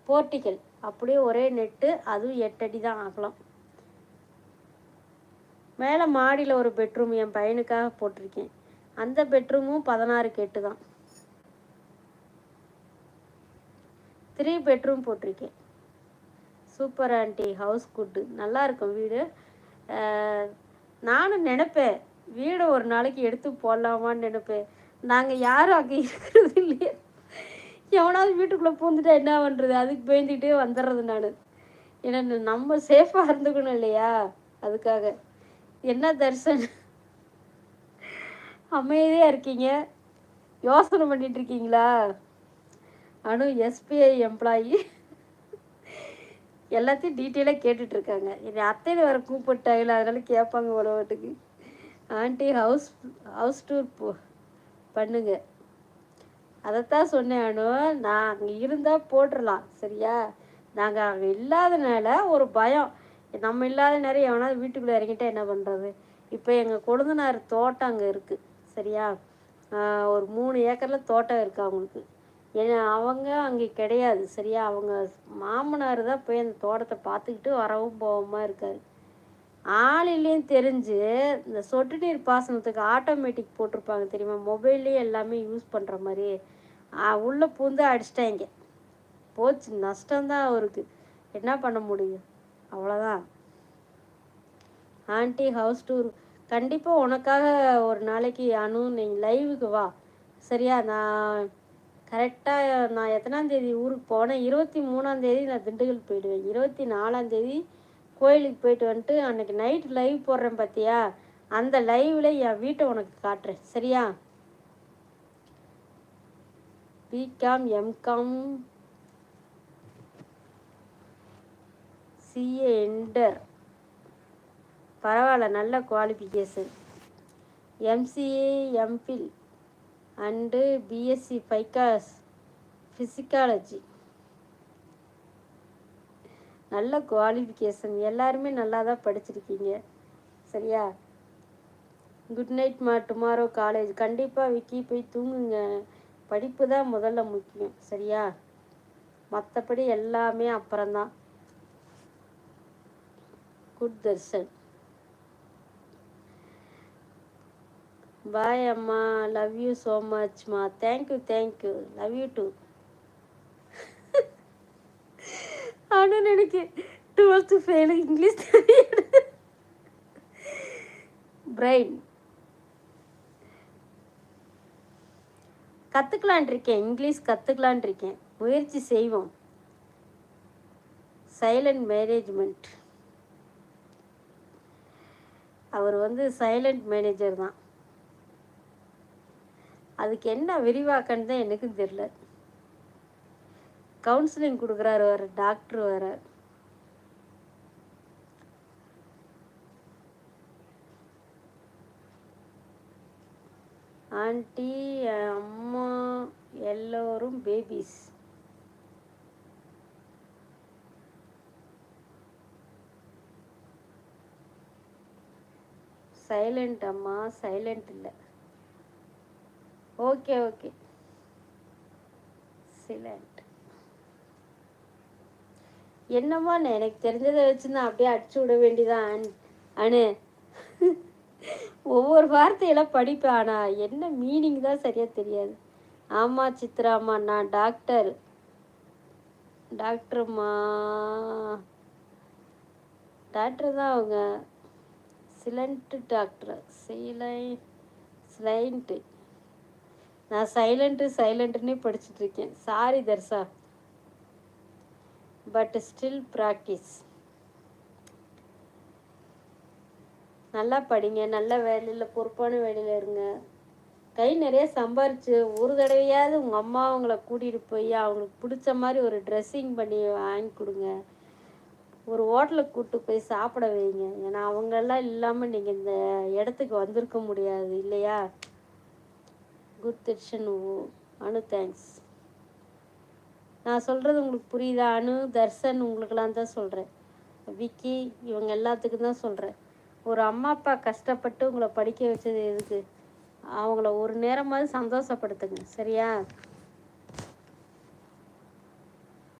போர்ட்டிக்கல் அப்படியே ஒரே நெட்டு, அதுவும் 8 அடி தான் ஆகலாம். மேலே மாடியில் ஒரு பெட்ரூம் என் பையனுக்காக போட்டிருக்கேன். அந்த பெட்ரூமும் 16க்கு 8 தான். 3 பெட்ரூம் போட்டிருக்கேன். சூப்பர் ஆண்டி, ஹவுஸ் குட்டு, நல்லா இருக்கும் வீடு. நானும் நினைப்பேன் வீடை ஒரு நாளைக்கு எடுத்து போடலாமான்னு நினைப்பேன். நாங்கள் யாரும் அங்கே இருக்கிறது இல்லையே, எவனாவது வீட்டுக்குள்ளே பூந்துட்டா என்ன பண்ணுறது, அதுக்கு பயந்துக்கிட்டே வந்துடுறது நான். ஏன்னா நம்ம சேஃபாக இருந்துக்கணும் இல்லையா, அதுக்காக. என்ன தர்ஷன் அமைதியாக இருக்கீங்க, யோசனை பண்ணிட்டு இருக்கீங்களா? அனு எஸ்பிஐ எம்ப்ளாயி எல்லாத்தையும் டீட்டெயிலாக கேட்டுட்ருக்காங்க. என்னை அத்தையில் வர கூப்பிட்டாங்களா, அதனால கேட்பாங்க உலகத்துக்கு. ஆண்டி ஹவுஸ் டூர் பண்ணுங்க. அதைத்தான் சொன்னேன் அனு, நான் அங்கே இருந்தால் போட்டுடலாம் சரியா. நாங்கள் அங்கே இல்லாதனால ஒரு பயம், நம்ம இல்லாத நேரம் எவனாவது வீட்டுக்குள்ளே இறங்கிட்டா என்ன பண்ணுறது. இப்போ எங்கள் கொழுந்தனார் தோட்டம் அங்கே இருக்குது சரியா. ஒரு 3 ஏக்கரில் தோட்டம் இருக்குது அவங்களுக்கு. ஏன்னா அவங்க அங்கே கிடையாது சரியா. அவங்க மாமனார் தான் போய் அந்த தோட்டத்தை பார்த்துக்கிட்டு வரவும் போகமா இருக்கார். ஆளிலையும் தெரிஞ்சு இந்த சொட்டு நீர் பாசனத்துக்கு ஆட்டோமேட்டிக் போட்டிருப்பாங்க தெரியுமா, மொபைல்லேயே எல்லாமே யூஸ் பண்ணுற மாதிரி. உள்ளே பூந்து அடிச்சிட்டாங்க, போச்சு, நஷ்டம்தான் அவருக்கு. என்ன பண்ண முடியும், அவ்வளோதான். ஆண்டி ஹவுஸ் டூர் கண்டிப்பாக உனக்காக ஒரு நாளைக்கு அனு நீங்கள் லைவுக்கு வா சரியா. நான் கரெக்டாக நான் எத்தனாந்தேதி ஊருக்கு போனேன், 23ஆந்தேதி நான் திண்டுக்கல் போயிடுவேன். 24ஆந்தேதி கோயிலுக்கு போயிட்டு வந்துட்டு அன்றைக்கி நைட்டு லைவ் போடுறேன் பார்த்தியா, அந்த லைவில் என் வீட்டை உனக்கு காட்டுறேன் சரியா. பிகாம் எம்காம் சிஏ என்டர், பரவாயில்ல, நல்ல qualification. MCA MPhil and BSc psychology, நல்ல குவாலிஃபிகேஷன். எல்லாருமே நல்லா தான் படிச்சிருக்கீங்க சரியா. குட் நைட்மா, டுமாரோ காலேஜ். கண்டிப்பாக விக்கி போய் தூங்குங்க, படிப்பு தான் முதல்ல முக்கியம் சரியா, மற்றபடி எல்லாமே அப்புறம்தான். குட் தர்ஷன், பாய் அம்மா, லவ் யூ ஸோ மச்மா. Thank you, love you too. ஆனால் எனக்கு 12th ஃபெயிலு, இங்கிலீஷ் பிரெயின் கற்றுக்கலான் இருக்கேன், இங்கிலீஷ் கற்றுக்கலான் இருக்கேன், முயற்சி செய்வோம். சைலண்ட் மேனேஜ்மெண்ட், அவர் சைலண்ட் மேனேஜர் தான். அதுக்கு என்ன விரிவாக்கன்னு தான் எனக்கும் தெரியல. கவுன்சிலிங் கொடுக்குறாரு வேறு, டாக்டர் வேறு. ஆண்டி அம்மா எல்லோரும் பேபிஸ். சைலண்ட் அம்மா, சைலண்ட் இல்லை. Okay silent. என்னம்மா எனக்கு தெரிஞ்சதை வச்சுருந்தா அப்படியே அடிச்சு விட வேண்டியதான் அனு. ஒவ்வொரு வார்த்தையெல்லாம் படிப்பேன், ஆனால் என்ன மீனிங் தான் சரியாக தெரியாது. ஆமாம் சித்ராம்மா, நான் டாக்டர்மா, டாக்டர் தான் அவங்க. Silent doctor, silent. நான் சைலண்ட்டுன்னே படிச்சுட்ருக்கேன். Sorry Dharsha, but still practice. நல்லா படிங்க, நல்ல வேலையில் பொறுப்பான வேலையில் இருங்க, கை நிறைய சம்பாரிச்சு ஒரு தடவையாவது உங்கள் அம்மா அவங்கள கூட்டிகிட்டு போய் அவங்களுக்கு பிடிச்ச மாதிரி ஒரு ட்ரெஸ்ஸிங் பண்ணி வாங்கி கொடுங்க, ஒரு ஹோட்டலுக்கு கூப்பிட்டு போய் சாப்பிட வைங்க. ஏன்னா அவங்கெல்லாம் இல்லாமல் நீங்கள் இந்த இடத்துக்கு வந்திருக்க முடியாது இல்லையா. குட் தர்ஷன் அனு, தேங்க்ஸ். நான் சொல்கிறது உங்களுக்கு புரியுதா அனு, தர்ஷன் உங்களுக்கெல்லாம் தான் சொல்கிறேன், விக்கி இவங்க எல்லாத்துக்கும் தான் சொல்கிறேன். ஒரு அம்மா அப்பா கஷ்டப்பட்டு உங்களை படிக்க வச்சது எதுக்கு, அவங்கள ஒரு நேரமாவது சந்தோஷப்படுத்துங்க சரியா.